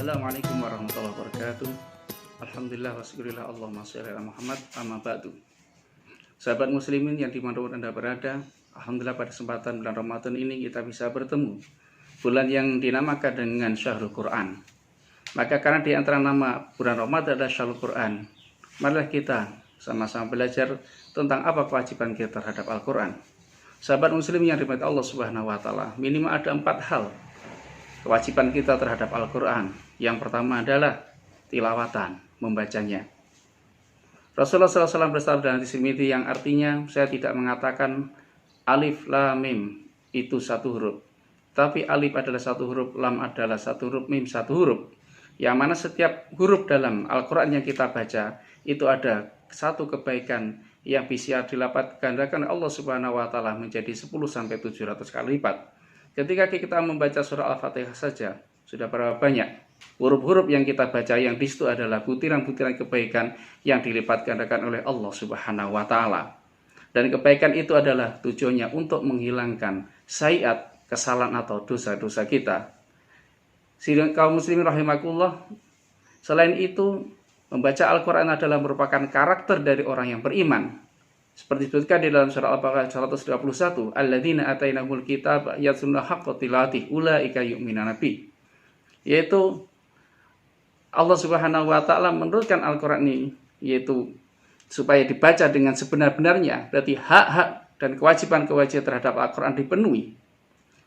Assalamualaikum warahmatullahi wabarakatuh. Alhamdulillah wasyukurillah Allahumma sholli ala Muhammad amma ba'du. Sahabat muslimin yang dimanapun Anda berada, alhamdulillah pada kesempatan bulan Ramadan ini kita bisa bertemu. Bulan yang dinamakan dengan Syahrul Quran. Maka karena di antara nama bulan Ramadan adalah Syahrul Quran, marilah kita sama-sama belajar tentang apa kewajiban kita terhadap Al-Quran. Sahabat muslim yang dirahmati Allah Subhanahu wa taala, minimal ada 4 hal kewajiban kita terhadap Al-Quran. Yang pertama adalah tilawatan, membacanya. Rasulullah SAW bersabda dalam hadis Tirmidzi yang artinya, saya tidak mengatakan alif lam mim itu satu huruf, tapi alif adalah satu huruf, lam adalah satu huruf, mim satu huruf. Yang mana setiap huruf dalam Al-Quran yang kita baca itu ada satu kebaikan yang bisa dilapatkan oleh Allah Subhanahu wa taala menjadi 10-700 kali lipat. Ketika kita membaca surah Al-Fatihah saja, sudah berapa banyak huruf-huruf yang kita baca yang di situ adalah butiran-butiran kebaikan yang dilipat gandakan oleh Allah Subhanahu wa taala. Dan kebaikan itu adalah tujuannya untuk menghilangkan sayiat, kesalahan atau dosa-dosa kita. Sidang kaum muslimin rahimakumullah, selain itu membaca Al-Quran adalah merupakan karakter dari orang yang beriman. Seperti disebutkan di dalam surah Al-Baqarah 121, alladzina atainahumul kitab yatluna haqqa tilawatihi ulaika yu'minuna bi. Yaitu Allah Subhanahu wa taala menurunkan Al-Quran ini yaitu supaya dibaca dengan sebenar-benarnya. Berarti hak-hak dan kewajiban-kewajiban terhadap Al-Quran dipenuhi.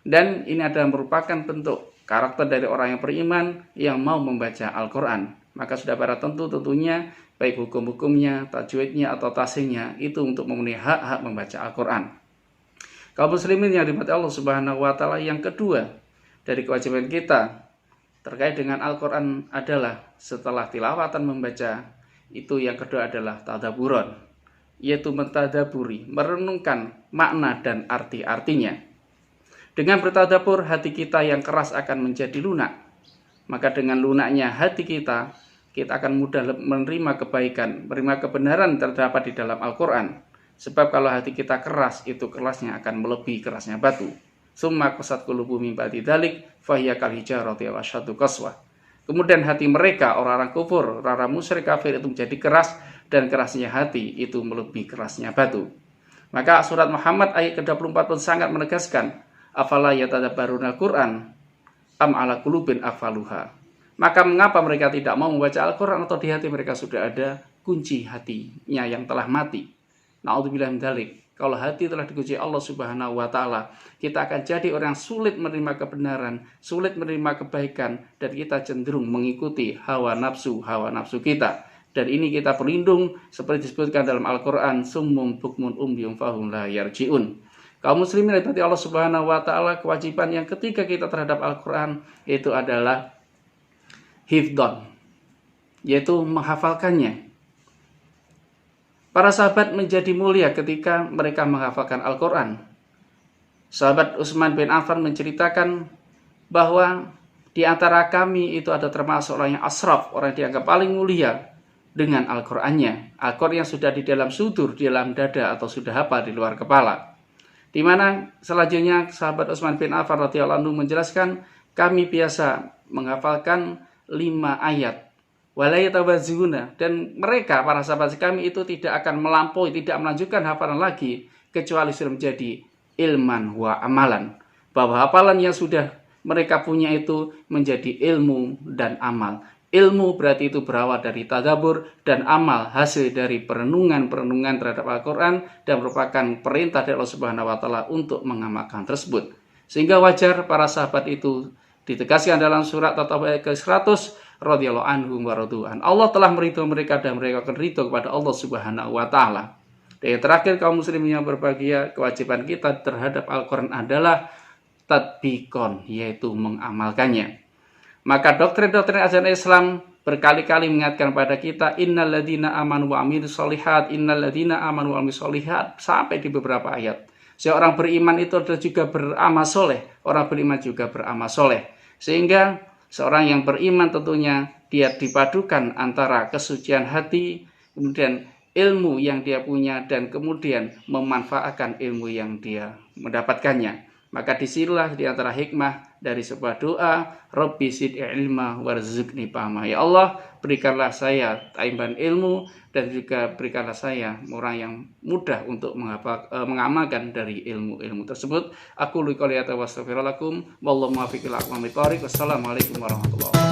Dan ini adalah merupakan bentuk karakter dari orang yang beriman yang mau membaca Al-Quran. Maka sudah pada tentunya baik hukum-hukumnya, tajwidnya atau tasihnya itu untuk memenuhi hak-hak membaca Al-Quran. Kaum muslimin yang dirahmati Allah Subhanahu wa taala, yang kedua dari kewajiban kita terkait dengan Al-Quran adalah setelah tilawatan membaca, itu yang kedua adalah tadabburon, yaitu mentadaburi, merenungkan makna dan arti-artinya. Dengan bertadabbur, hati kita yang keras akan menjadi lunak. Maka dengan lunaknya hati kita akan mudah menerima kebaikan, menerima kebenaran terdapat di dalam Al-Quran. Sebab kalau hati kita keras, itu kerasnya akan melebihi kerasnya batu. Summa qasat qulubuhum min ba'di dzalik fahiya kal hijarati aw asyaddu qaswah. Kemudian hati mereka, orang-orang kufur, orang-orang musyrik kafir itu menjadi keras, dan kerasnya hati itu melebihi kerasnya batu. Maka surat Muhammad ayat ke-24 pun sangat menegaskan, afala yatadabbaruna al-Qur'an am ala qulubin aqfaluha. Maka mengapa mereka tidak mau membaca Al-Quran, atau di hati mereka sudah ada kunci hatinya yang telah mati. Na'udzubillah min dzalik. Kalau hati telah dikunci Allah Subhanahu wa taala, kita akan jadi orang sulit menerima kebenaran, sulit menerima kebaikan, dan kita cenderung mengikuti hawa nafsu kita. Dan ini kita berlindung seperti disebutkan dalam Al-Quran, summum bukmun umyum fahum la yarji'un. Kaum muslimin dari Allah Subhanahu wa taala, kewajiban yang ketiga kita terhadap Al-Quran itu adalah hifdon, yaitu menghafalkannya. Para sahabat menjadi mulia ketika mereka menghafalkan Al-Quran. Sahabat Utsman bin Affan menceritakan bahwa di antara kami itu ada termasuk orang yang asraf, orang yang dianggap paling mulia dengan Al-Qurannya. Al-Quran yang sudah di dalam sudur, di dalam dada, atau sudah hafal di luar kepala. Di mana selanjutnya sahabat Utsman bin Affan radhiyallahu anhu menjelaskan, kami biasa menghafalkan 5 ayat walayatawazuna, dan mereka para sahabat kami itu tidak akan melampaui, tidak melanjutkan hafalan lagi kecuali sudah menjadi ilman wa amalan, bahwa hafalan yang sudah mereka punya itu menjadi ilmu dan amal. Ilmu berarti itu berawal dari tadabbur, dan amal hasil dari perenungan terhadap Al-Quran, dan merupakan perintah dari Allah Subhanahu wa taala untuk mengamalkan tersebut. Sehingga wajar para sahabat itu ditegaskan dalam surat At-Taubah ayat ke-100, radhiyallahu anhum wa radu'an. Allah telah meridhoi mereka dan mereka akan ridho kepada Allah Subhanahu wa taala. Dan yang terakhir kaum muslimin yang berbahagia, kewajiban kita terhadap Al-Quran adalah tatbikon, yaitu mengamalkannya. Maka doktrin-doktrin ajaran Islam berkali-kali mengingatkan pada kita, innalladzina amanu wa amilus sholihat, innalladzina amanu wa amilus sholihat, sampai di beberapa ayat. Seorang beriman itu adalah juga beramal soleh. Orang beriman juga beramal soleh. Sehingga seorang yang beriman tentunya dia dipadukan antara kesucian hati, kemudian ilmu yang dia punya, dan kemudian memanfaatkan ilmu yang dia mendapatkannya. Maka disinilah di antara hikmah dari sebuah doa, Rabbi zid ilma warzuqni fahma. Ya Allah, berikanlah saya tambahan ilmu dan juga berikanlah saya orang yang mudah untuk mengamalkan dari ilmu-ilmu tersebut. Aku qouli hadza wa astaghfirullakum wallahu muwaffiq ila aqwamit thoriq. Wassalamualaikum warahmatullahi wabarakatuh.